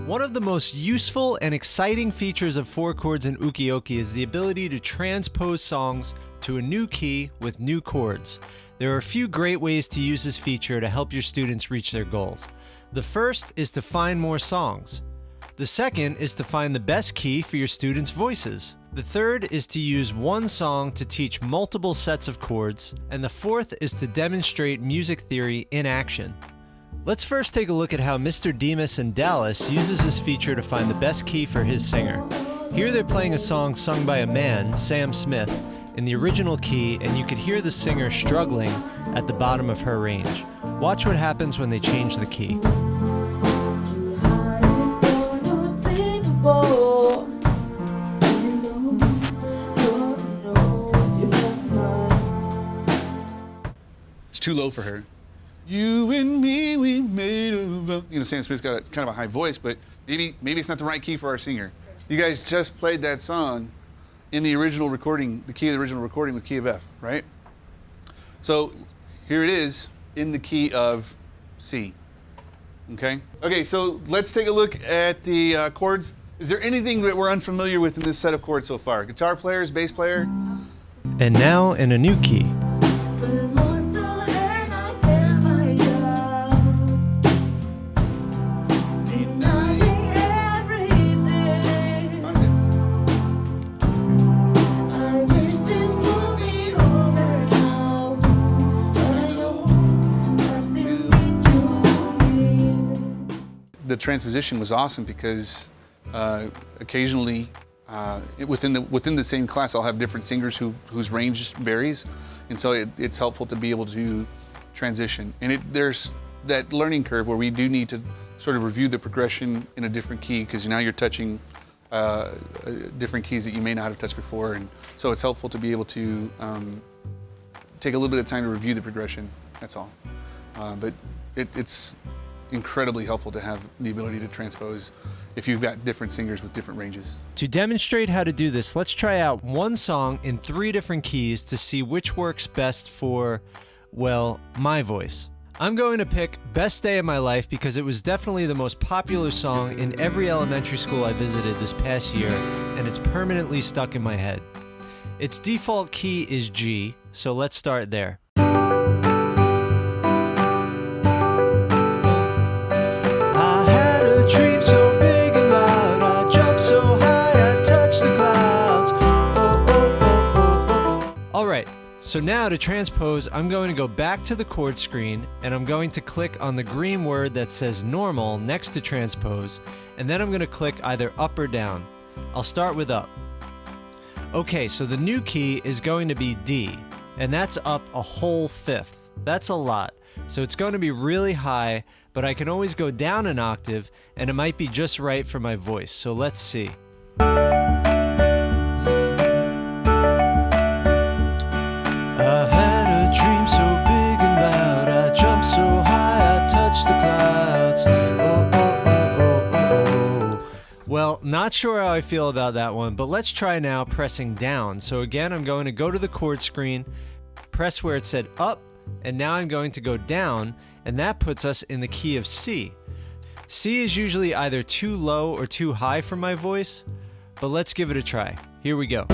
One of the most useful and exciting features of 4 chords in uke is the ability to transpose songs to a new key with new chords. There are a few great ways to use this feature to help your students reach their goals. The first is to find more songs. The second is to find the best key for your students' voices. The third is to use one song to teach multiple sets of chords. And the fourth is to demonstrate music theory in action. Let's first take a look at how Mr. Demas in Dallas uses this feature to find the best key for his singer. Here they're playing a song sung by a man, Sam Smith, in the original key, and you could hear the singer struggling at the bottom of her range. Watch what happens when they change the key. It's too low for her. You and me, we made a vow. You know, Sam Smith's got kind of a high voice, but maybe it's not the right key for our singer. You guys just played that song in the original recording, the key of the original recording with key of F, right? So here it is in the key of C, okay? Okay, so let's take a look at the chords. Is there anything that we're unfamiliar with in this set of chords so far? Guitar players, bass player? And now in a new key. The transposition was awesome because occasionally within the same class I'll have different singers whose range varies, and so it's helpful to be able to transition. And there's that learning curve where we do need to sort of review the progression in a different key, because now you're touching different keys that you may not have touched before, and so it's helpful to be able to take a little bit of time to review the progression. That's all. But it's incredibly helpful to have the ability to transpose if you've got different singers with different ranges. To demonstrate how to do this, let's try out one song in 3 different keys to see which works best for, well, my voice. I'm going to pick Best Day of My Life because it was definitely the most popular song in every elementary school I visited this past year, and it's permanently stuck in my head. Its default key is G, so let's start there. Dream so big and loud, I jump so high, I touch the clouds. Oh, oh, oh, oh, oh. Alright, so now to transpose, I'm going to go back to the chord screen, and I'm going to click on the green word that says normal next to transpose, and then I'm going to click either up or down. I'll start with up. Okay, so the new key is going to be D, and that's up a whole 5th. That's a lot. So it's going to be really high, but I can always go down an octave, and it might be just right for my voice. So let's see. I had a dream so big and loud, I jumped so high, I touched the clouds. Oh, oh, oh, oh, oh, oh. Well, not sure how I feel about that one, but let's try now pressing down. So again, I'm going to go to the chord screen, press where it said up, and now I'm going to go down, and that puts us in the key of C. C is usually either too low or too high for my voice, but let's give it a try. Here we go.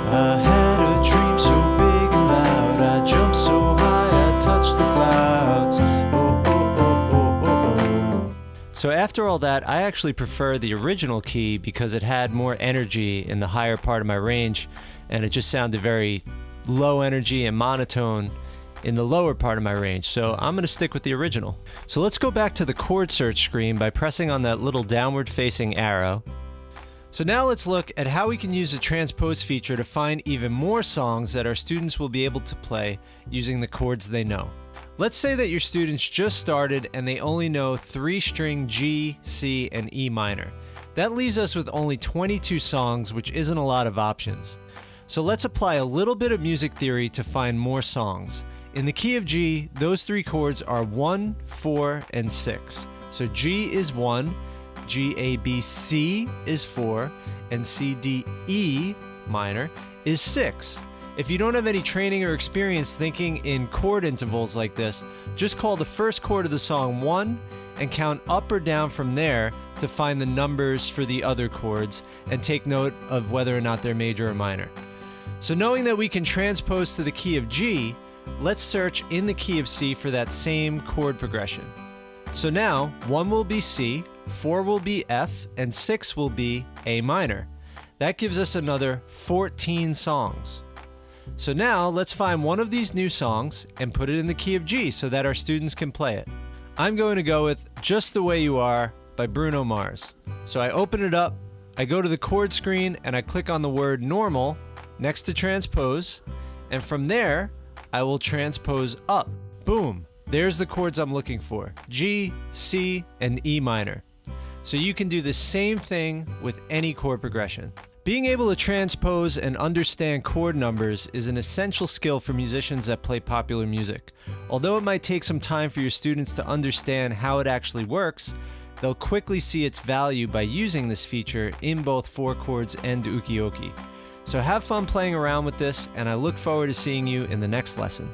I had a dream so big and loud, I jumped so high, I touched the clouds. Oh, oh, oh, oh, oh, oh. So after all that, I actually prefer the original key because it had more energy in the higher part of my range, and it just sounded very low energy and monotone in the lower part of my range. So I'm going to stick with the original. So let's go back to the chord search screen by pressing on that little downward facing arrow. So now let's look at how we can use the transpose feature to find even more songs that our students will be able to play using the chords they know. Let's say that your students just started and they only know 3-string G, C, and E minor. That leaves us with only 22 songs, which isn't a lot of options. So let's apply a little bit of music theory to find more songs. In the key of G, those 3 chords are 1, 4, and 6. So G is 1, G, A, B, C is 4, and C, D, E minor is 6. If you don't have any training or experience thinking in chord intervals like this, just call the first chord of the song 1 and count up or down from there to find the numbers for the other chords and take note of whether or not they're major or minor. So knowing that we can transpose to the key of G, let's search in the key of C for that same chord progression. So now 1 will be C, 4 will be F, and 6 will be A minor. That gives us another 14 songs. So now let's find one of these new songs and put it in the key of G so that our students can play it. I'm going to go with Just the Way You Are by Bruno Mars. So I open it up, I go to the chord screen, and I click on the word normal next to transpose, and from there I will transpose up. Boom! There's the chords I'm looking for, G, C, and E minor. So you can do the same thing with any chord progression. Being able to transpose and understand chord numbers is an essential skill for musicians that play popular music. Although it might take some time for your students to understand how it actually works, they'll quickly see its value by using this feature in both 4 chords and ukulele. So have fun playing around with this, and I look forward to seeing you in the next lesson.